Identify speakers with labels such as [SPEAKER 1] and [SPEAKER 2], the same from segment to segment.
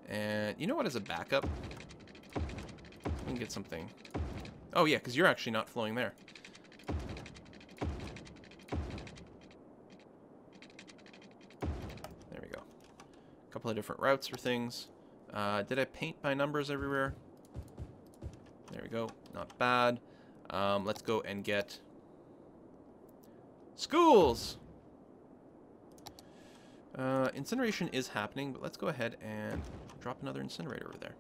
[SPEAKER 1] And you know what, as a backup? We can get something. Oh, yeah, because you're actually not flowing there. There we go. A couple of different routes for things. Did I paint by numbers everywhere? There we go. Not bad. Let's go and get schools! Incineration is happening, but let's go ahead and drop another incinerator over there.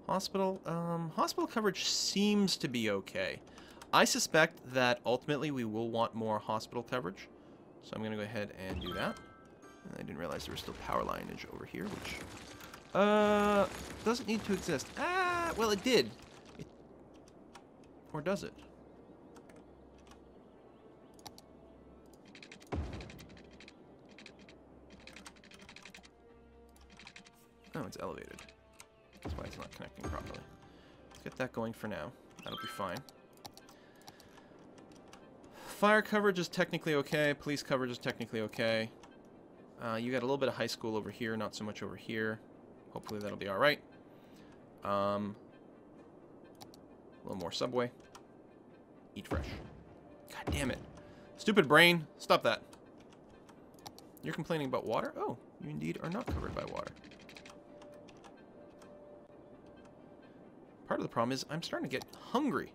[SPEAKER 1] Hospital. Hospital coverage seems to be okay. I suspect that ultimately we will want more hospital coverage. So I'm going to go ahead and do that. And I didn't realize there was still power lineage over here, which doesn't need to exist. Ah, well, it did. Or does it? Oh, it's elevated. That's why it's not connecting properly. Let's get that going for now. That'll be fine. Fire coverage is technically okay. Police coverage is technically okay. You got a little bit of high school over here, not so much over here. Hopefully that'll be alright. A little more subway. Eat fresh. God damn it. Stupid brain. Stop that. You're complaining about water? Oh, you indeed are not covered by water. Part of the problem is I'm starting to get hungry.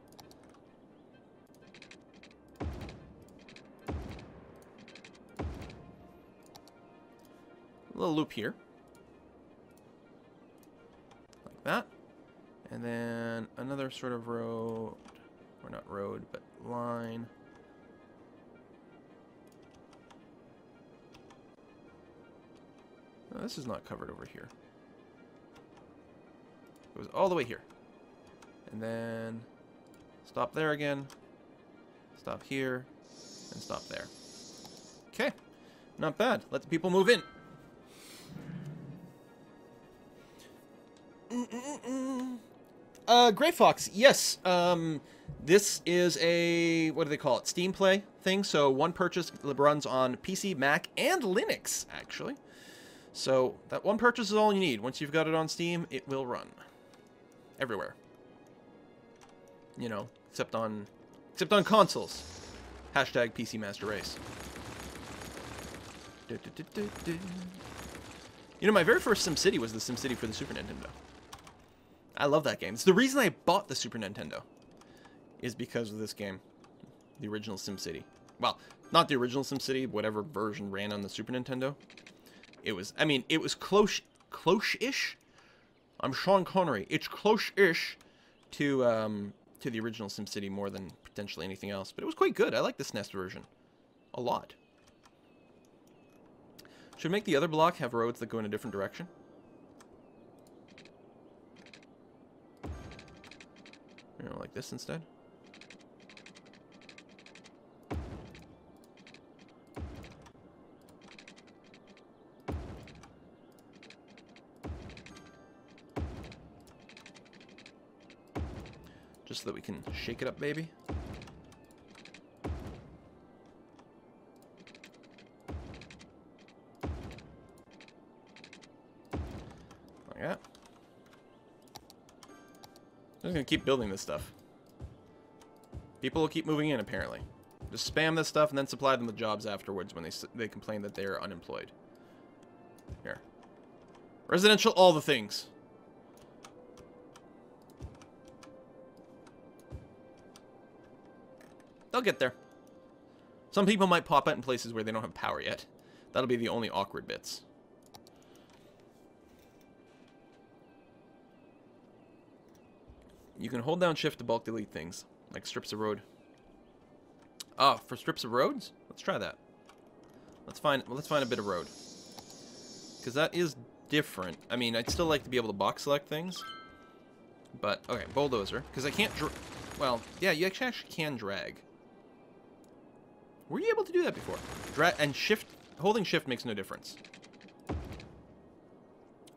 [SPEAKER 1] A little loop here. Like that. And then another sort of road, or not road, but line. No, this is not covered over here. It goes all the way here. And then stop there again. Stop here. And stop there. Okay. Not bad. Let the people move in. Gray Fox, yes. This is a, what do they call it? Steam Play thing. So one purchase runs on PC, Mac, and Linux, actually. So that one purchase is all you need. Once you've got it on Steam, it will run everywhere. You know, except on consoles. Hashtag PC Master Race. You know, my very first SimCity was the SimCity for the Super Nintendo. I love that game. It's the reason I bought the Super Nintendo. Is because of this game. The original SimCity. Well, not the original SimCity, whatever version ran on the Super Nintendo. It was, I mean, it was close-ish? I'm Sean Connery. It's close-ish to the original SimCity more than potentially anything else. But it was quite good. I like the SNES version. A lot. Should make the other block have roads that go in a different direction? You know, like this instead? Just so that we can shake it up, baby. Like that. I'm just gonna keep building this stuff. People will keep moving in, apparently. Just spam this stuff and then supply them with jobs afterwards when they complain that they are unemployed. Here. Residential, all the things. They'll get there. Some people might pop out in places where they don't have power yet. That'll be the only awkward bits. You can hold down shift to bulk delete things, like strips of road. Ah, for strips of roads? Let's try that. Let's find a bit of road. Because that is different. I mean, I'd still like to be able to box select things. But, okay, bulldozer. Because I can't well, yeah, you actually can drag. Were you able to do that before? Drag and shift, holding shift makes no difference.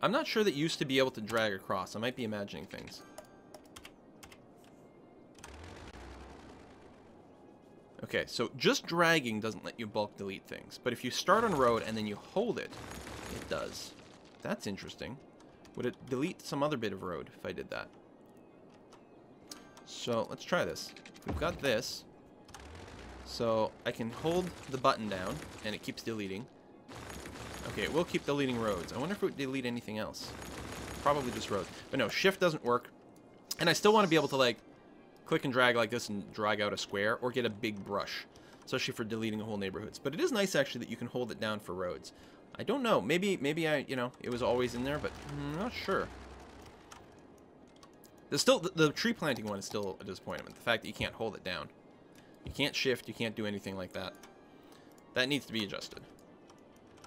[SPEAKER 1] I'm not sure that you used to be able to drag across. I might be imagining things. Okay, so just dragging doesn't let you bulk delete things. But if you start on road and then you hold it, it does. That's interesting. Would it delete some other bit of road if I did that? So let's try this. We've got this. So I can hold the button down and it keeps deleting. Okay, it will keep deleting roads. I wonder if it would delete anything else. Probably just roads. But no, shift doesn't work. And I still want to be able to like click and drag like this and drag out a square or get a big brush. Especially for deleting whole neighborhoods. But it is nice actually that you can hold it down for roads. I don't know. Maybe I, you know, it was always in there, but I'm not sure. There's still, the tree planting one is still a disappointment. The fact that you can't hold it down. You can't shift, you can't do anything like that. That needs to be adjusted.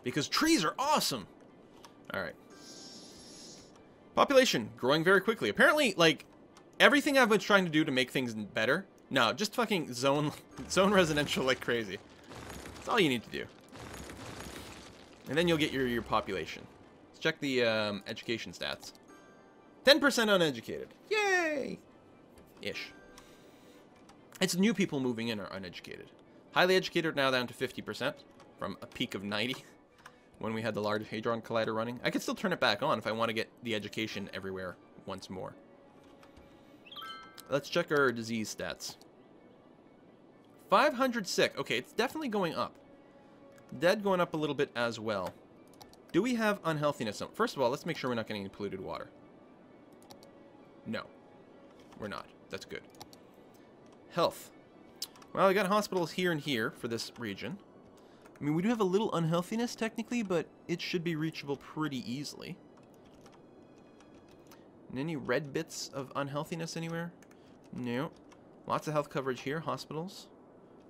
[SPEAKER 1] Because trees are awesome! Alright. Population, growing very quickly. Apparently, like, everything I've been trying to do to make things better, no, just fucking zone residential like crazy. That's all you need to do. And then you'll get your population. Let's check the education stats. 10% uneducated. Yay! Ish. It's new people moving in are uneducated. Highly educated now down to 50% from a peak of 90 when we had the Large Hadron Collider running. I could still turn it back on if I want to get the education everywhere once more. Let's check our disease stats. 500 sick. Okay, it's definitely going up. Dead going up a little bit as well. Do we have unhealthiness? First of all, let's make sure we're not getting any polluted water. No, we're not. That's good. Health. Well, we got hospitals here and here for this region. I mean, we do have a little unhealthiness technically, but it should be reachable pretty easily. And any red bits of unhealthiness anywhere? No. Lots of health coverage here. Hospitals.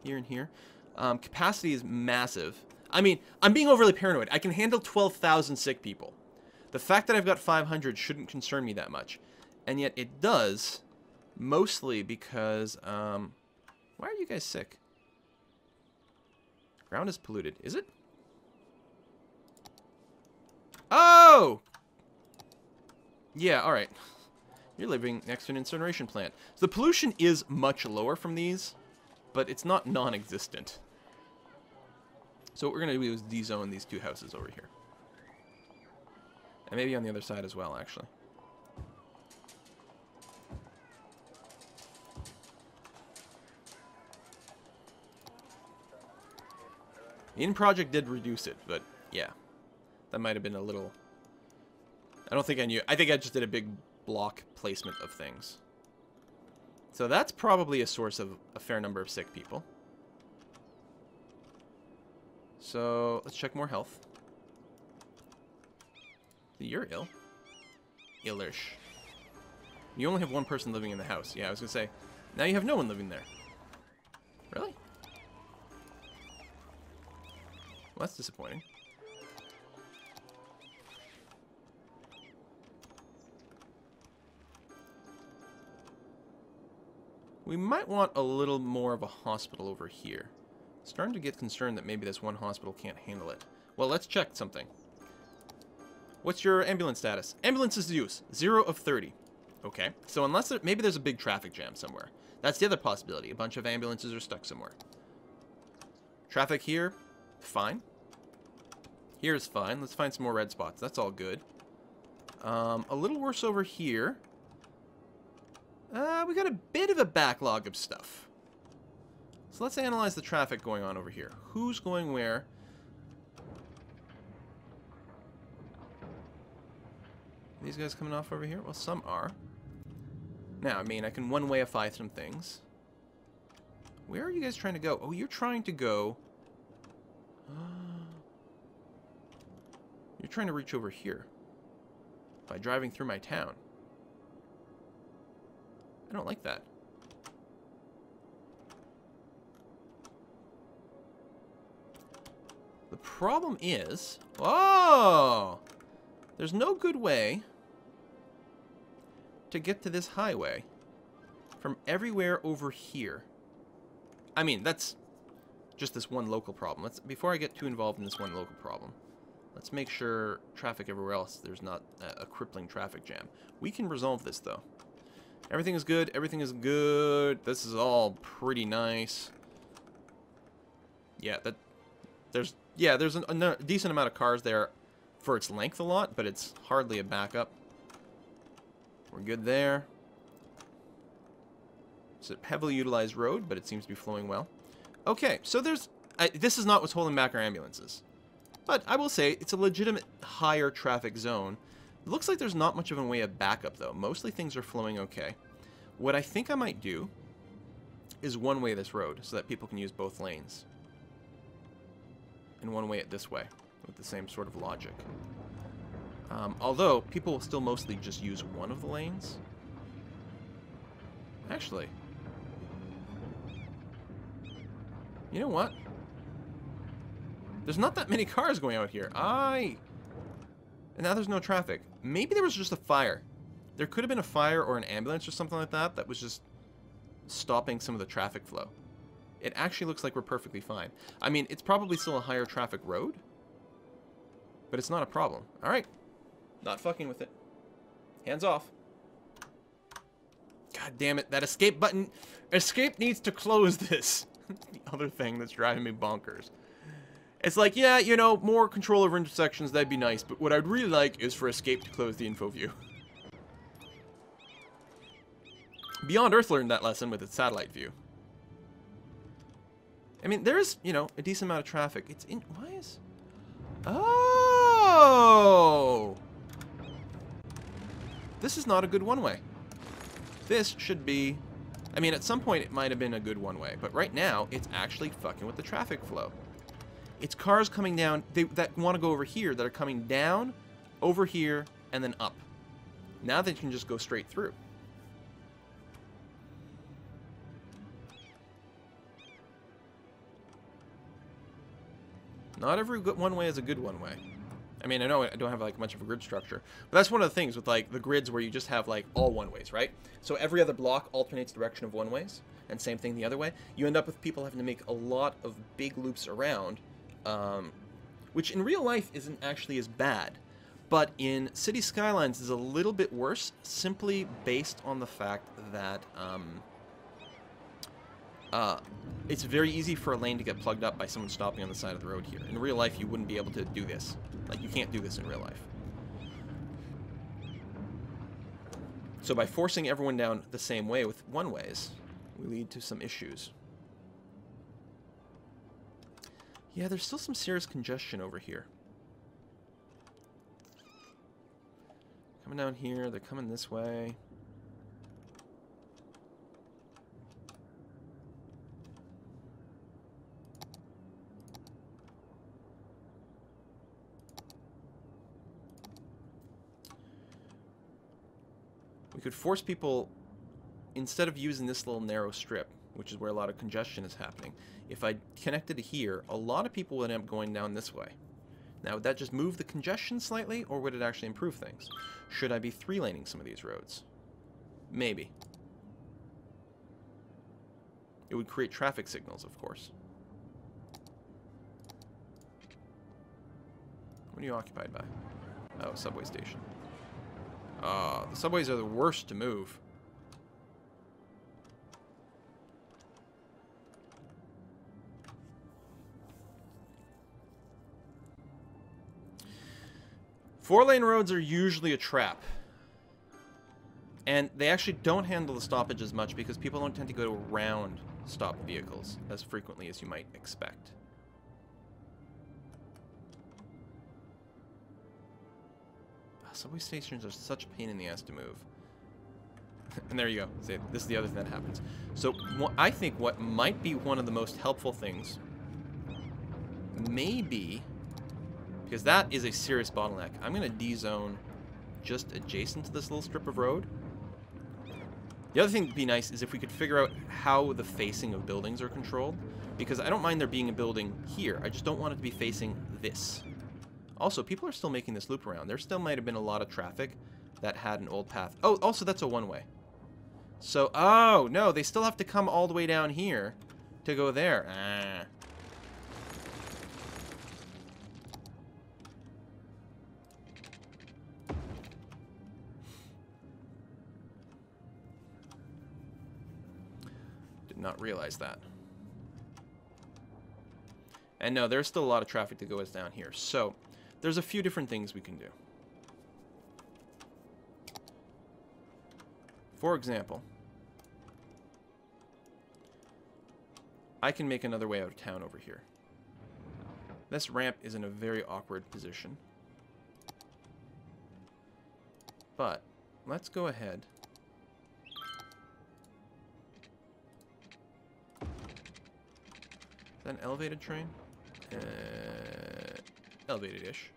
[SPEAKER 1] Here and here. Capacity is massive. I mean, I'm being overly paranoid. I can handle 12,000 sick people. The fact that I've got 500 shouldn't concern me that much. And yet it does, mostly because, why are you guys sick? Ground is polluted. Is it? Oh! Yeah, alright. You're living next to an incineration plant. So the pollution is much lower from these, but it's not non-existent. So what we're going to do is de-zone these two houses over here. And maybe on the other side as well, actually. In project did reduce it, but yeah. That might have been a little... I don't think I knew. I think I just did a big block placement of things. So that's probably a source of a fair number of sick people. So let's check more health. You're ill. Illish. You only have one person living in the house. Yeah, I was going to say, now you have no one living there. Really? Well, that's disappointing. We might want a little more of a hospital over here. Starting to get concerned that maybe this one hospital can't handle it. Well, let's check something. What's your ambulance status? Ambulances use 0 of 30. Okay, so unless maybe there's a big traffic jam somewhere. That's the other possibility. A bunch of ambulances are stuck somewhere. Traffic here, fine. Here's fine. Let's find some more red spots. That's all good. A little worse over here. We got a bit of a backlog of stuff. So let's analyze the traffic going on over here. Who's going where? Are these guys coming off over here? Well, some are. Now, I mean, I can one-wayify some things. Where are you guys trying to go? Oh, you're trying to go... You're trying to reach over here. By driving through my town. I don't like that. The problem is... Oh! There's no good way to get to this highway from everywhere over here. I mean, that's just this one local problem. Before I get too involved in this one local problem, let's make sure traffic everywhere else, there's not a crippling traffic jam. We can resolve this, though. Everything is good. Everything is good. This is all pretty nice. Yeah, there's a decent amount of cars there. for its length a lot, but it's hardly a backup. We're good there. It's a heavily utilized road, but it seems to be flowing well. Okay, so there's... this is not what's holding back our ambulances. But I will say, it's a legitimate higher traffic zone. It looks like there's not much of a way of backup, though. Mostly things are flowing okay. What I think I might do is one-way this road, so that people can use both lanes. And one-way it this way, with the same sort of logic. Although, people will still mostly just use one of the lanes. Actually... You know what? There's not that many cars going out here. And now there's no traffic. Maybe there was just a fire. There could have been a fire or an ambulance or something like that that was just stopping some of the traffic flow. It actually looks like we're perfectly fine. I mean, it's probably still a higher traffic road, but it's not a problem. All right. Not fucking with it. Hands off. God damn it. That escape button. Escape needs to close this. The other thing that's driving me bonkers. It's like, yeah, you know, more control over intersections, that'd be nice, but what I'd really like is for escape to close the info view. Beyond Earth learned that lesson with its satellite view. I mean, there is, you know, a decent amount of traffic. It's in... Why is... Oh! This is not a good one-way. This should be... I mean, at some point it might have been a good one-way, but right now, it's actually fucking with the traffic flow. It's cars coming down that want to go over here, that are coming down, over here, and then up. Now they can just go straight through. Not every one-way is a good one-way. I mean, I know I don't have like much of a grid structure, but that's one of the things with like the grids where you just have like all one-ways, right? So every other block alternates direction of one-ways, and same thing the other way. You end up with people having to make a lot of big loops around, which in real life isn't actually as bad, but in City Skylines is a little bit worse, simply based on the fact that it's very easy for a lane to get plugged up by someone stopping on the side of the road here. In real life, you wouldn't be able to do this. Like, you can't do this in real life. So by forcing everyone down the same way with one-ways, we lead to some issues. Yeah, there's still some serious congestion over here. Coming down here, they're coming this way. We could force people, instead of using this little narrow strip, which is where a lot of congestion is happening, if I connected to here, a lot of people would end up going down this way. Now, would that just move the congestion slightly, or would it actually improve things? Should I be three-laning some of these roads? Maybe. It would create traffic signals, of course. What are you occupied by? Oh, subway station. The subways are the worst to move. Four-lane roads are usually a trap. And they actually don't handle the stoppage as much because people don't tend to go around stopped vehicles as frequently as you might expect. Subway stations are such a pain in the ass to move. And there you go. See, this is the other thing that happens. So I think what might be one of the most helpful things, maybe, because that is a serious bottleneck, I'm going to D-zone just adjacent to this little strip of road. The other thing that would be nice is if we could figure out how the facing of buildings are controlled, because I don't mind there being a building here. I just don't want it to be facing this. Also, people are still making this loop around. There still might have been a lot of traffic that had an old path. Oh, also, that's a one-way. So, oh, no, they still have to come all the way down here to go there. Ah. Did not realize that. And no, there's still a lot of traffic that goes down here. So, there's a few different things we can do. For example, I can make another way out of town over here. This ramp is in a very awkward position. But let's go ahead. Is that an elevated train? Elevated-ish.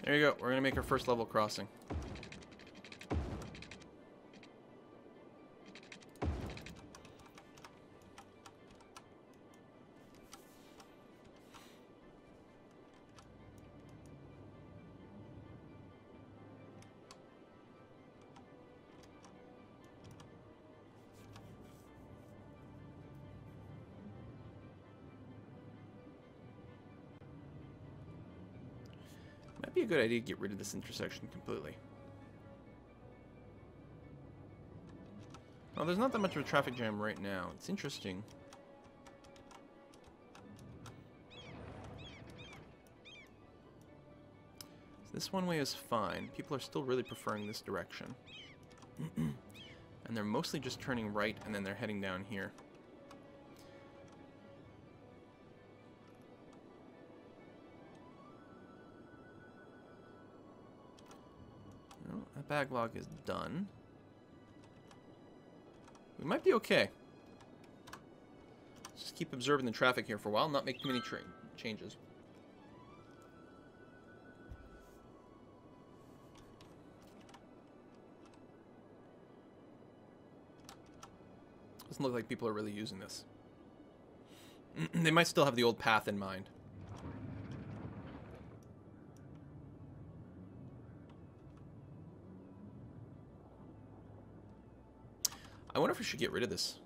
[SPEAKER 1] There you go. We're going to make our first level crossing. Might be a good idea to get rid of this intersection completely. Oh, there's not that much of a traffic jam right now. It's interesting. So this one way is fine. People are still really preferring this direction. And they're mostly just turning right and then they're heading down here. Well, that backlog is done. We might be okay. Let's just keep observing the traffic here for a while, not make too many changes. Doesn't look like people are really using this. They might still have the old path in mind. I wonder if we should get rid of this.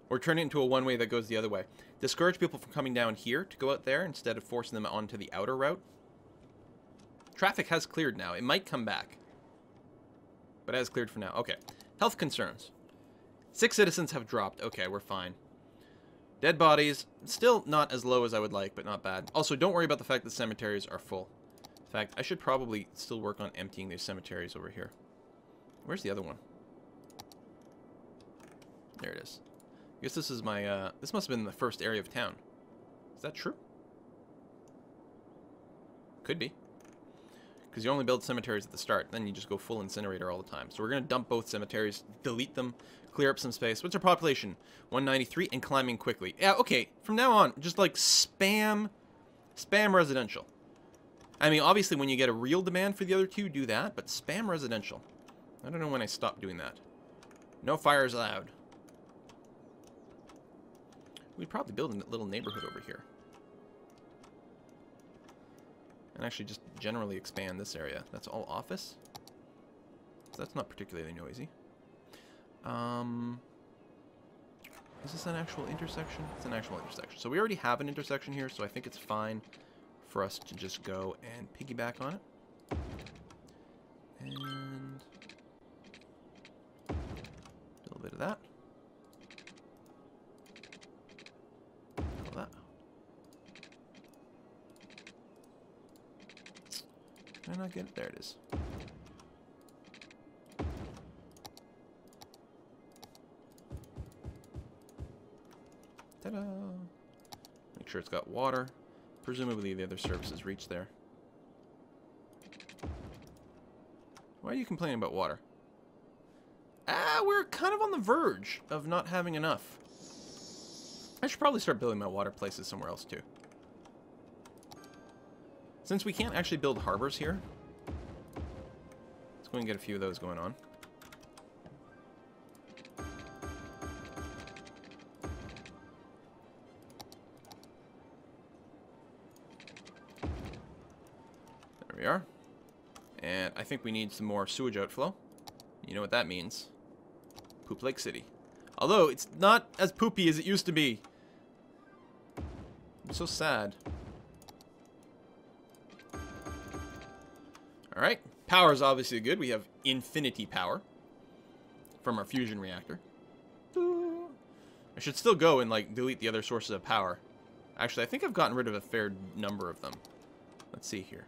[SPEAKER 1] Or turn it into a one-way that goes the other way. Discourage people from coming down here to go out there instead of forcing them onto the outer route. Traffic has cleared now. It might come back. But it has cleared for now. Okay. Health concerns. 6 citizens have dropped. Okay, we're fine. Dead bodies. Still not as low as I would like, but not bad. Also, don't worry about the fact that cemeteries are full. In fact, I should probably still work on emptying these cemeteries over here. Where's the other one? There it is. I guess this is my, this must have been the first area of town. Is that true? Could be. Because you only build cemeteries at the start, then you just go full incinerator all the time. So we're going to dump both cemeteries, delete them, clear up some space. What's our population? 193 and climbing quickly. Yeah, okay. From now on, just like spam residential. I mean, obviously when you get a real demand for the other two, do that, but spam residential. I don't know when I stopped doing that. No fires allowed. We'd probably build a little neighborhood over here. And actually just generally expand this area. That's all office. So that's not particularly noisy. Is this an actual intersection? It's an actual intersection. So we already have an intersection here, so I think it's fine for us to just go and piggyback on it. And a little bit of that. All that. Can I not get it? There it is. Ta-da! Make sure it's got water. Presumably the other services reach there. Why are you complaining about water? Ah, we're kind of on the verge of not having enough. I should probably start building my water places somewhere else too. Since we can't actually build harbors here, let's go and get a few of those going on. There we are. And I think we need some more sewage outflow. You know what that means. Poop Lake City. Although, it's not as poopy as it used to be. I'm so sad. Alright. Power is obviously good. We have infinity power from our fusion reactor. I should still go and, like, delete the other sources of power. Actually, I think I've gotten rid of a fair number of them. Let's see here.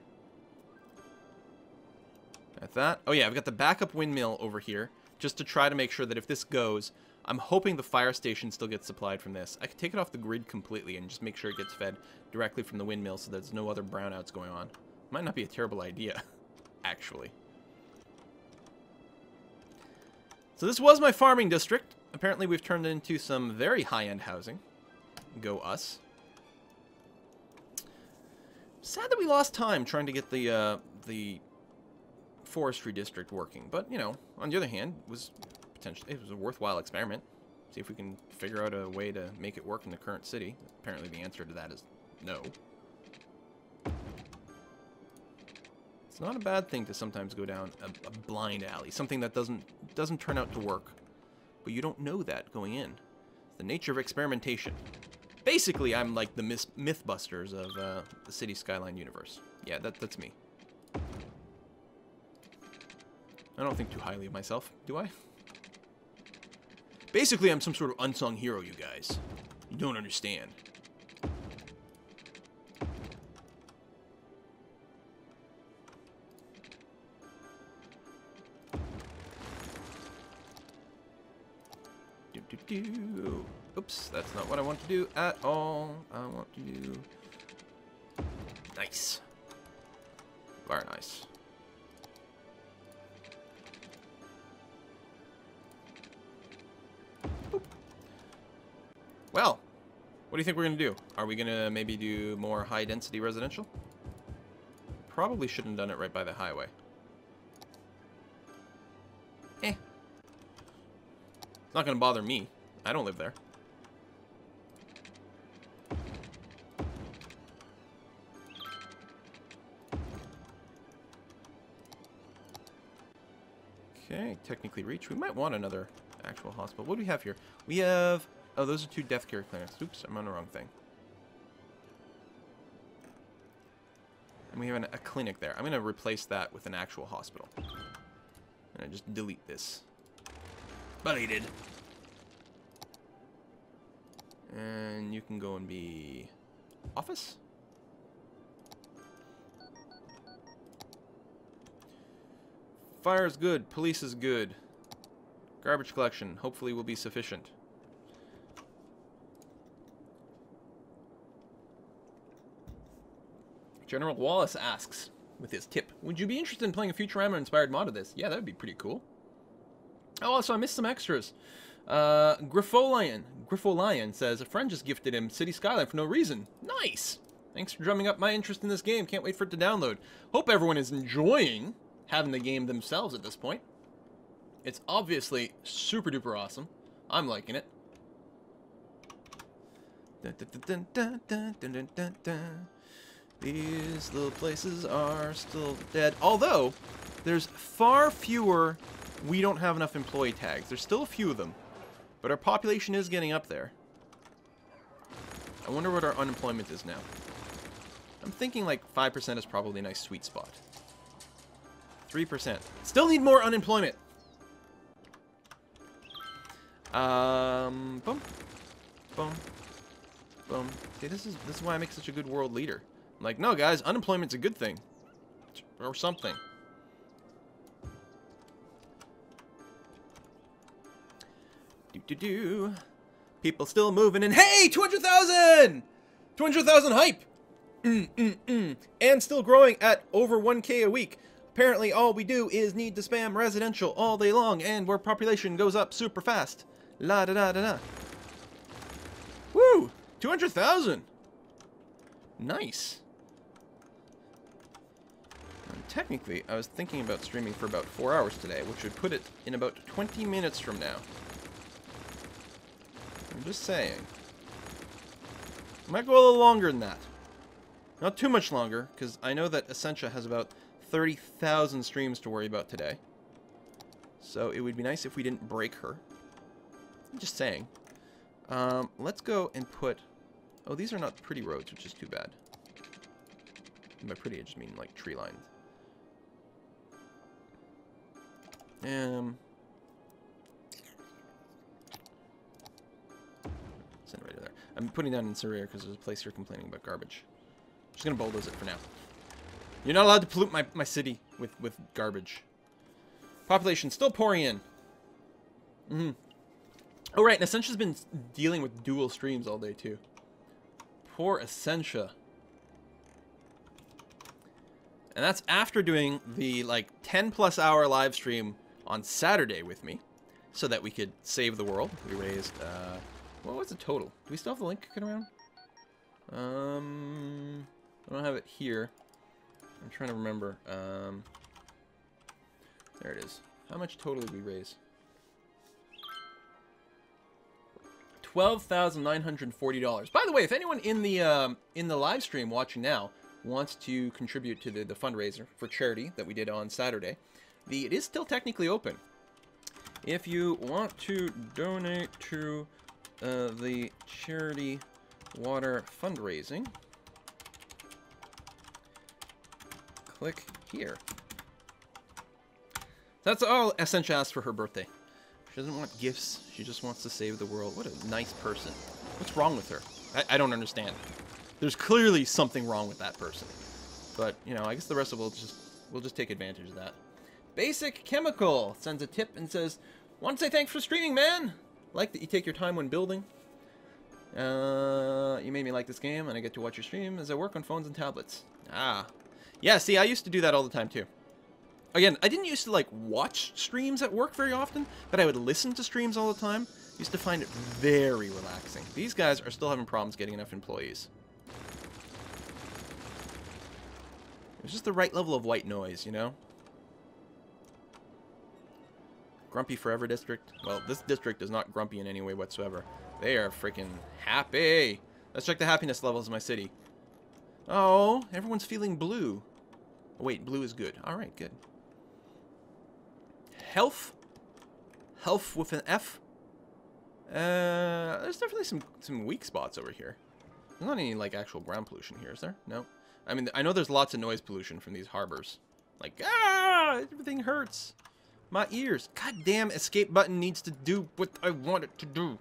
[SPEAKER 1] At that. Oh, yeah, I've got the backup windmill over here, just to try to make sure that if this goes, I'm hoping the fire station still gets supplied from this. I could take it off the grid completely and just make sure it gets fed directly from the windmill so there's no other brownouts going on. Might not be a terrible idea, actually. So this was my farming district. Apparently we've turned it into some very high-end housing. Go us. Sad that we lost time trying to get the forestry district working, but you know, on the other hand, it was a worthwhile experiment. See if we can figure out a way to make it work in the current city. Apparently the answer to that is no. It's not a bad thing to sometimes go down a blind alley, something that doesn't turn out to work, but you don't know that going in. It's the nature of experimentation. Basically, I'm like the Mythbusters of the City Skyline universe. Yeah, that's me. I don't think too highly of myself, do I? Basically, I'm some sort of unsung hero, you guys. You don't understand. Oops, that's not what I want to do at all. I want to do... Nice. Very nice. Boop. Well, what do you think we're going to do? Are we going to maybe do more high-density residential? Probably shouldn't have done it right by the highway. It's not going to bother me. I don't live there. Okay, technically reach. We might want another actual hospital. What do we have here? We have... Oh, those are 2 death care clinics. Oops, I'm on the wrong thing. And we have a clinic there. I'm going to replace that with an actual hospital. And I just delete this. Deleted. And you can go and be... office? Fire is good. Police is good. Garbage collection hopefully will be sufficient. General Wallace asks, with his tip, would you be interested in playing a Futurama-inspired mod of this? Yeah, that would be pretty cool. Oh, also, I missed some extras. Griffolion says, a friend just gifted him City Skyline for no reason. Nice! Thanks for drumming up my interest in this game. Can't wait for it to download. Hope everyone is enjoying having the game themselves at this point. It's obviously super duper awesome. I'm liking it. These little places are still dead. Although, there's far fewer we don't have enough employee tags. There's still a few of them. But our population is getting up there. I wonder what our unemployment is now. I'm thinking like 5% is probably a nice sweet spot. 3%. Still need more unemployment. Boom. Boom. Boom. See, this is why I make such a good world leader. I'm like, no guys, unemployment's a good thing. Or something. People still moving and hey, 200,000! 200,000 hype! And still growing at over 1K a week. Apparently all we do is need to spam residential all day long and our population goes up super fast. La da da da da. Woo! 200,000! Nice. And technically, I was thinking about streaming for about 4 hours today, which would put it in about 20 minutes from now. I'm just saying. Might go a little longer than that. Not too much longer, because I know that Essentia has about 30,000 streams to worry about today. So it would be nice if we didn't break her. I'm just saying. Let's go and put Oh, these are not pretty roads, which is too bad. And by pretty, I just mean like tree lined. Send right there. I'm putting down incinerator because there's a place here complaining about garbage. I'm just gonna bulldoze it for now. You're not allowed to pollute my city with garbage. Population still pouring in. Mm-hmm. Oh, right, and Essentia's been dealing with dual streams all day, too. Poor Essentia. And that's after doing the, like, 10-plus hour live stream on Saturday with me, so that we could save the world. We raised, what was the total? Do we still have the link kicking around? I don't have it here. I'm trying to remember. There it is. How much total did we raise? $12,940. By the way, if anyone in the live stream watching now wants to contribute to the fundraiser for charity that we did on Saturday, it is still technically open. If you want to donate to the charity water fundraising, click here. That's all Essentia asked for her birthday. She doesn't want gifts. She just wants to save the world. What a nice person. What's wrong with her? I don't understand. There's clearly something wrong with that person. But, you know, I guess the rest of us we'll just take advantage of that. Basic Chemical sends a tip and says, "Want to say thanks for streaming, man. Like that you take your time when building. You made me like this game, and I get to watch your stream as I work on phones and tablets." Ah. Yeah, see, I used to do that all the time, too. Again, I didn't used to, like, watch streams at work very often, but I would listen to streams all the time. Used to find it very relaxing. These guys are still having problems getting enough employees. It's just the right level of white noise, you know? Grumpy Forever District. Well, this district is not grumpy in any way whatsoever. They are freaking happy. Let's check the happiness levels of my city. Oh, everyone's feeling blue. Oh, wait, blue is good. All right, good. Health. Health with an F. There's definitely some weak spots over here. There's not any, like, actual ground pollution here, is there? No. I mean, I know there's lots of noise pollution from these harbors. Like, everything hurts. My ears. Goddamn escape button needs to do what I want it to do.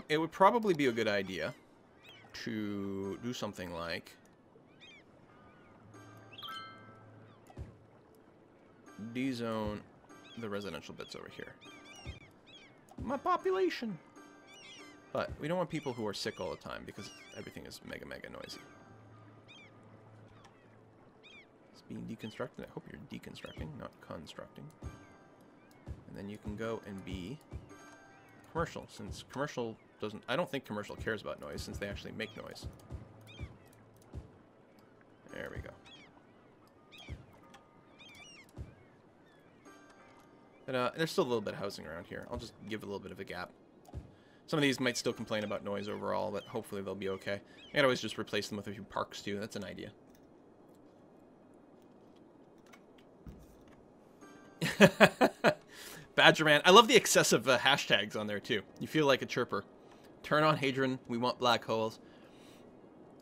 [SPEAKER 1] It would probably be a good idea to do something like de-zone the residential bits over here. My population. But we don't want people who are sick all the time because everything is mega noisy. It's being deconstructed. I hope you're deconstructing, not constructing. And then you can go and be commercial, since commercial doesn't... I don't think commercial cares about noise, since they actually make noise. There we go. But there's still a little bit of housing around here. I'll just give a little bit of a gap. Some of these might still complain about noise overall, but hopefully they'll be okay. I can always just replace them with a few parks, too. That's an idea. Badgerman. I love the excessive hashtags on there, too. You feel like a chirper. Turn on Hadron. We want black holes.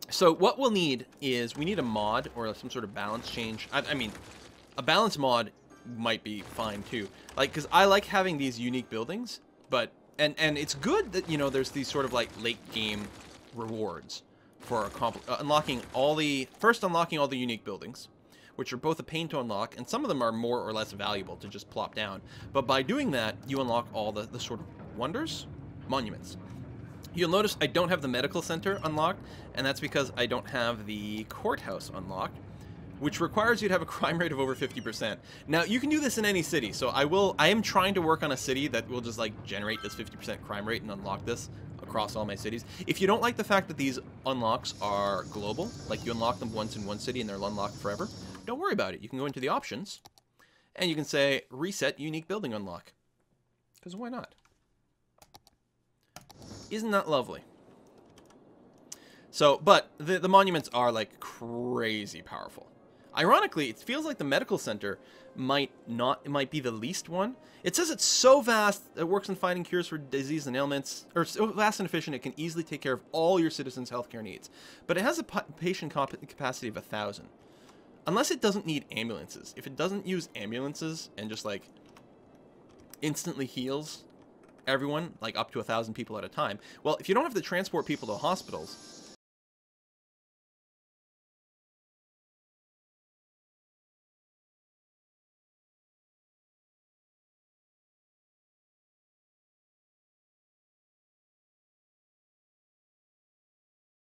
[SPEAKER 1] So what we'll need is we need a mod or some sort of balance change. I mean, a balance mod might be fine, too. Like, because I like having these unique buildings, but... And it's good that, you know, there's these sort of, like, late-game rewards for unlocking all the... First, unlocking all the unique buildings, which are both a pain to unlock, and some of them are more or less valuable to just plop down. But by doing that, you unlock all the sort of wonders, monuments. You'll notice I don't have the medical center unlocked, and that's because I don't have the courthouse unlocked, which requires you to have a crime rate of over 50%. Now, you can do this in any city, so I am trying to work on a city that will just, like, generate this 50% crime rate and unlock this across all my cities. If you don't like the fact that these unlocks are global, like you unlock them once in one city and they're unlocked forever, don't worry about it. You can go into the options, and you can say, reset unique building unlock. Because why not? Isn't that lovely? So, but the monuments are, like, crazy powerful. Ironically, it feels like the medical center might be the least one. It says it's so vast, it works in finding cures for disease and ailments, or so vast and efficient it can easily take care of all your citizens' healthcare needs. But it has a patient capacity of 1,000. Unless it doesn't need ambulances. If it doesn't use ambulances and just like instantly heals everyone, like up to 1,000 people at a time. Well, if you don't have to transport people to hospitals,